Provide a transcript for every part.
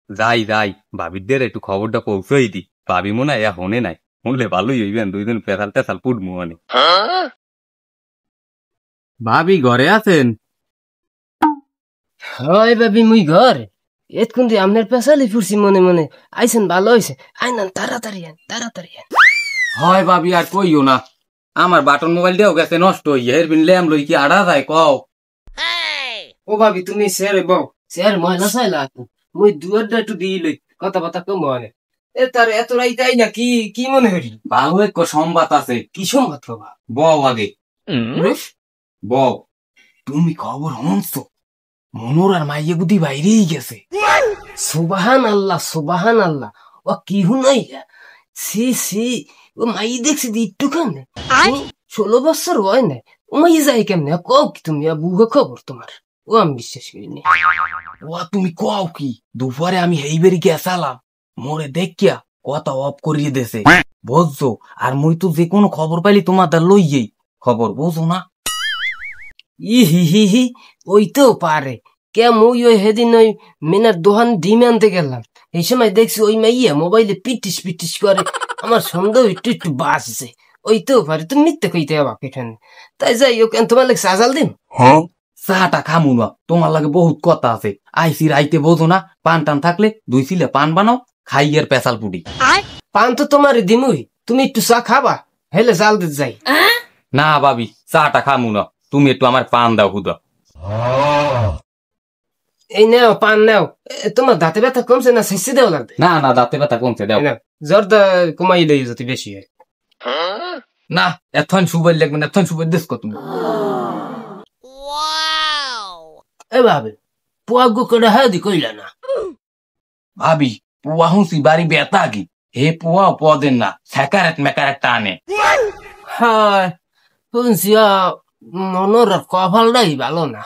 যাই যাই, ভাবিদের একটু খবরটা পৌঁছই দি। ভাবি মনে হয় হনে নাই, শুনলে ভালোই হইবেন, দুইজন পেশাল টেশাল পুটমু মানে। ভাবি ঘরে আছেন? হয় ভাবি মুই ঘর এতক্ষণ দিয়ে আপনার পেশালি ফুরছি মনে মনে। আইসেন ভালো হয়েছে, আইনান তাড়াতাড়ি আন তাড়াতাড়ি আন। হয় ভাবি আর কইও না, আমার বাটন মোবাইলটাও গেছে নষ্ট হইয়া, এর বিন ল্যাম লই কি আড়া যায় কও। ও ভাবি তুমি স্যার বউ স্যার ময়লা চাইলা মুই দুয়ারটা একটু দিই লই, কথা বার্তা কম মনে। এ তার এত রাইতাই না কি কি মনে করি? ভালো এক সংবাদ আছে। কি সংবাদ বাবা? বউ আগে বউ, তুমি খবর শুনছো? মনোর আর মাইয়ে বুদ্ধি বাইরেই গেছে। সুবাহান আল্লাহ সুবাহান আল্লাহ। ও কি হুনাই সি সি, ও মাই দেখছি দি একটু কেমনে 16 বছর হয় না, ও মাই যাই কেমনে কও কি তুমি? বুঝো খবর তোমার, ও আমি বিশ্বাস করিনি। ও তুমি কও কি? দুপুরে আমি এইবারই গেছালাম, মোরে দেখিয়া কথা অফ করিয়ে দেছে, বুঝছো? আর মুই তো যে কোনো খবর পাইলি তোমাদের লইয়েই খবর, বুঝো না? ই হি হি হি, ওইতেও পারে কে? মুই ওই সেদিন ওই মিনার দোকান ডিম আনতে গেলাম, এই সময় দেখছি ওই মাইয়া মোবাইলে পিটিস পিটিস করে, আমার সন্দেহ একটু একটু বাসছে। ওইতেও পারে, তুমি মিথ্যে কইতে হবে এখানে। তাই যাই হোক, তোমার লাগে সাজাল দিন। চাটা খামু না, তোমার লাগে বহুত কথা আছে। আইসি রাইতে, বোঝো না? পান টান থাকলে 2 সিলে পান বানাও, খাই আর পেশাল পুটি। পান তো তোমার দিমুই, তুমি একটু চা খাবা, হেলে জাল দিতে যাই। না ভাবি, চাটা খামু না, তুমি একটু আমার পান দাও হুদা। এই নাও পান নাও। তোমার দাঁতে ব্যথা কমছে না শেষে দেওয়া লাগবে? না না, দাঁতে ব্যথা কমছে, দাও। জর্দা কমাই লই যদি বেশি হয়। না, এখন সুবাই লাগবে না, এখন সুবাই দেশ কত তুমি। এ ভাবে পোয়াগো করে হাদি কইলা না? ভাবি পুয়া হুঁসি বাড়ি বেতা কি, হে পুয়া পদেন না, স্যাকারেট মেকারেট টানে। হ্যাঁ শুনছি, মনোরার কপালটাই ভালো না।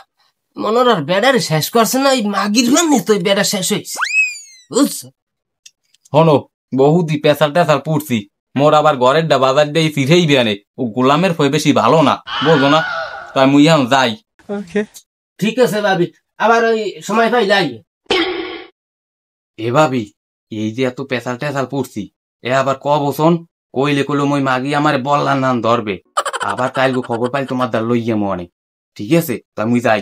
মনোরার বেড়ারে শেষ করছে না, ওই মাগির জন্য তো বেড়া শেষ হয়েছে, বুঝছো? হনো, বহুদি পেশাল টেশাল পুড়ছি, মোর আবার ঘরের ডা বাজার দিয়ে ফিরেই বেয়ানে, ও গোলামের ফয়ে বেশি ভালো না, বলবো না? তাই মুই এখন যাই। ঠিক আছে ভাবি, আবার ওই সময় পাই যাই। এ ভাবি, এই যে এত পেশাল টেশাল পুড়ছি, এ আবার ক বসন কইলে কইলো মই মাগি আমার বললার নাম ধরবে, আবার কাইল খবর পাই তোমার দা লইয়া মনে। ঠিক আছে, তাই মুই যাই।